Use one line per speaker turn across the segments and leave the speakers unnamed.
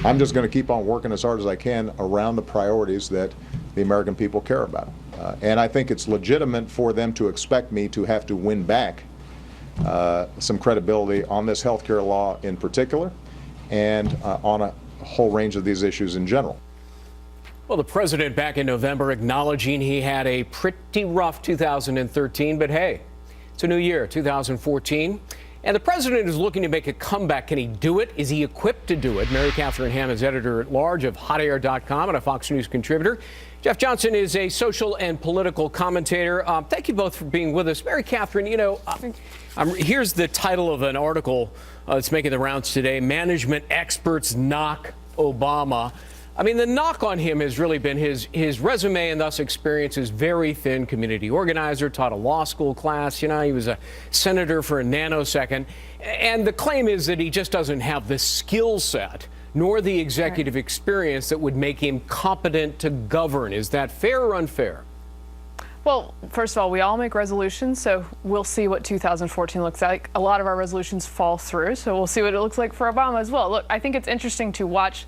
I'm just going to keep on working as hard as I can around the priorities that the American people care about. And I think it's legitimate for them to expect me to have to win back some credibility on this health care law in particular, and on a whole range of these issues in general.
Well, the president back in November acknowledging he had a pretty rough 2013, but hey, it's a new year, 2014. And the president is looking to make a comeback. Can he do it? Is he equipped to do it? Mary Catherine Ham is editor-at-large of HotAir.com and a Fox News contributor. Jeff Johnson is a social and political commentator. Thank you both for being with us. Mary Catherine, you know, here's the title of an article that's making the rounds today. Management experts knock Obama. I mean, the knock on him has really been his resume and thus experience is very thin. Community organizer, taught a law school class. You know, he was a senator for a nanosecond. And the claim is that he just doesn't have the skill set nor the executive experience that would make him competent to govern. Is that fair or unfair?
Well, first of all, we all make resolutions, so we'll see what 2014 looks like. A lot of our resolutions fall through, so we'll see what it looks like for Obama as well. Look, I think it's interesting to watch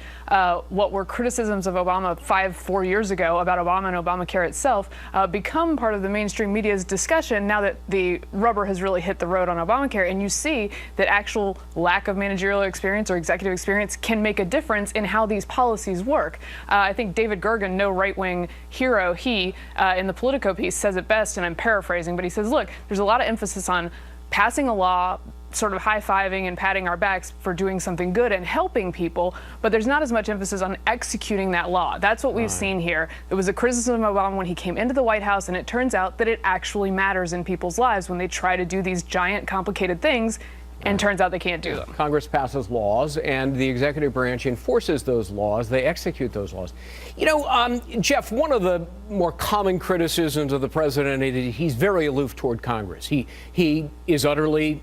what were criticisms of Obama 4 years ago about Obama and Obamacare itself become part of the mainstream media's discussion now that the rubber has really hit the road on Obamacare. And you see that actual lack of managerial experience or executive experience can make a difference in how these policies work. I think David Gergen, no right-wing hero, in the Politico piece says it best, and I'm paraphrasing, but he says, look, there's a lot of emphasis on passing a law, sort of high-fiving and patting our backs for doing something good and helping people, but there's not as much emphasis on executing that law. That's what we've seen here. There was a criticism of Obama when he came into the White House, and it turns out that it actually matters in people's lives when they try to do these giant, complicated things. And turns out they can't do them.
Congress passes laws, and the executive branch enforces those laws. They execute those laws. You know, Jeff, one of the more common criticisms of the president is he's very aloof toward Congress. He is utterly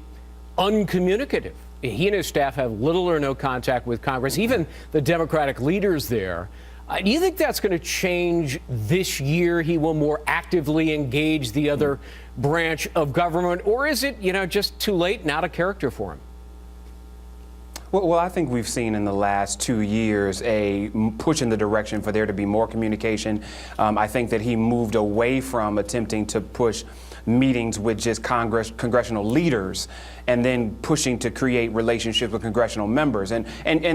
uncommunicative. He and his staff have little or no contact with Congress, even the Democratic leaders there. Do you think that's going to change this year? He will more actively engage the other branch of government, or is it, you know, just too late and out of character for him?
Well, I think we've seen in the last 2 years a push in the direction for there to be more communication. I think that he moved away from attempting to push meetings with just congressional leaders and then pushing to create relationships with congressional members. And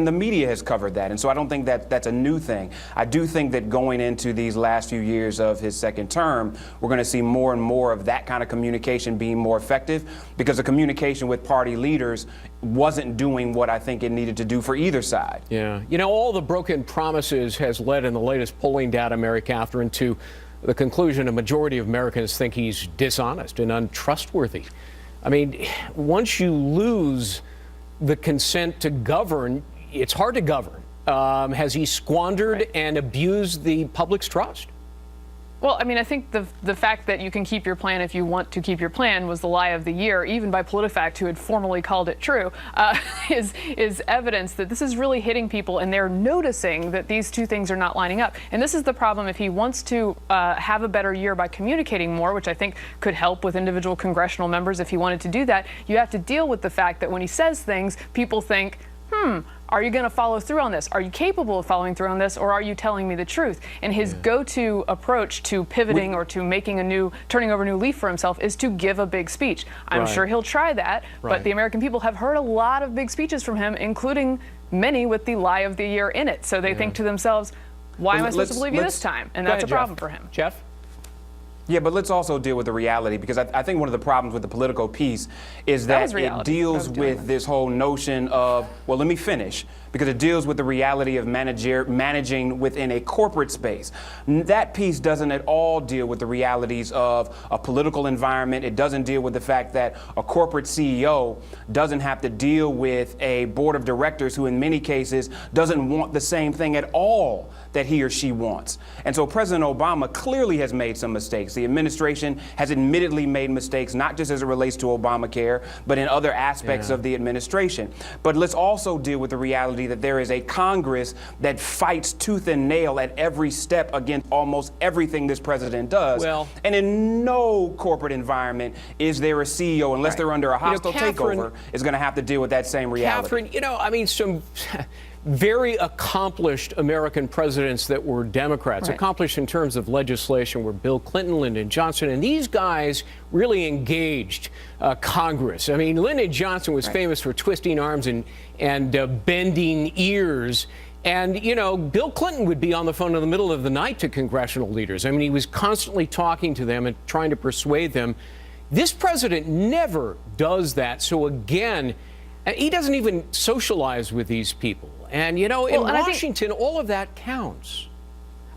the media has covered that. And so I don't think that that's a new thing. I do think that going into these last few years of his second term, we're going to see more and more of that kind of communication being more effective, because the communication with party leaders wasn't doing what I think it needed to do for either side.
Yeah. You know, all the broken promises has led in the latest polling data, Mary Catherine, to the conclusion a majority of Americans think he's dishonest and untrustworthy. I mean, once you lose the consent to govern, it's hard to govern. Has he squandered and abused the public's trust?
Well, I mean, I think the fact that you can keep your plan if you want to keep your plan was the lie of the year, even by PolitiFact, who had formally called it true, is evidence that this is really hitting people, and they're noticing that these two things are not lining up. And this is the problem. If he wants to have a better year by communicating more, which I think could help with individual congressional members if he wanted to do that, you have to deal with the fact that when he says things, people think, are you going to follow through on this? Are you capable of following through on this, or are you telling me the truth? And his go-to approach to pivoting or to making turning over a new leaf for himself is to give a big speech. I'm sure he'll try that, but the American people have heard a lot of big speeches from him, including many with the lie of the year in it. So they think to themselves, why am I supposed to believe you this time? And that's a problem for him.
Jeff?
Yeah, but let's also deal with the reality, because I think one of the problems with the Politico piece is that it deals with this whole notion of, well, let me finish, because it deals with the reality of managing within a corporate space. That piece doesn't at all deal with the realities of a political environment. It doesn't deal with the fact that a corporate CEO doesn't have to deal with a board of directors who in many cases doesn't want the same thing at all that he or she wants. And so President Obama clearly has made some mistakes. The administration has admittedly made mistakes, not just as it relates to Obamacare, but in other aspects of the administration. But let's also deal with the reality that there is a Congress that fights tooth and nail at every step against almost everything this president does. And in no corporate environment is there a CEO, unless they're under a hostile takeover, is going to have to deal with that same reality.
Catherine, you know, I mean, some very accomplished American presidents that were Democrats,
Right.
accomplished in terms of legislation, were Bill Clinton, Lyndon Johnson, and these guys really engaged Congress. I mean, Lyndon Johnson was famous for twisting arms and bending ears. And, you know, Bill Clinton would be on the phone in the middle of the night to congressional leaders. I mean, he was constantly talking to them and trying to persuade them. This president never does that. So, again, he doesn't even socialize with these people. And, you know, in Washington, all of that counts.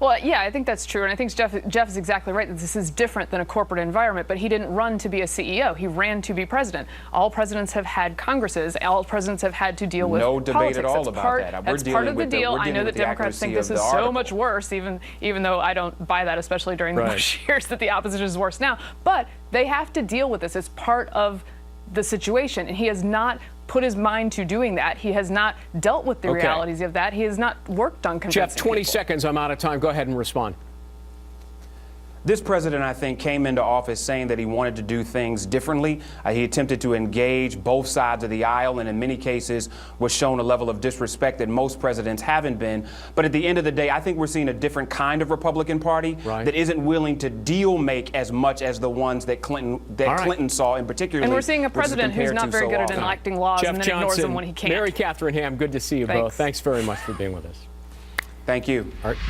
Well, yeah, I think that's true. And I think Jeff is exactly right that this is different than a corporate environment. But he didn't run to be a CEO. He ran to be president. All presidents have had Congresses. All presidents have had to deal with
no debate
politics.
at all about that.
That's part of the deal. I know that Democrats think this is so much worse, even though I don't buy that, especially during the Bush years, that the opposition is worse now. But they have to deal with this. It's part of the situation. And he has not put his mind to doing that. He has not dealt with the realities of that. He has not worked on convincing
Jeff, 20
people.
seconds. I'm out of time. Go ahead and respond.
This president, I think, came into office saying that he wanted to do things differently. He attempted to engage both sides of the aisle and in many cases was shown a level of disrespect that most presidents haven't been. But at the end of the day, I think we're seeing a different kind of Republican Party that isn't willing to deal make as much as the ones that Clinton saw in particular.
And we're seeing a president who's not very good at enacting laws
Jeff
and then
Johnson,
ignores them when he can't.
Mary Catherine Ham, good to see you both. Thanks very much for being with us.
Thank you.
All right.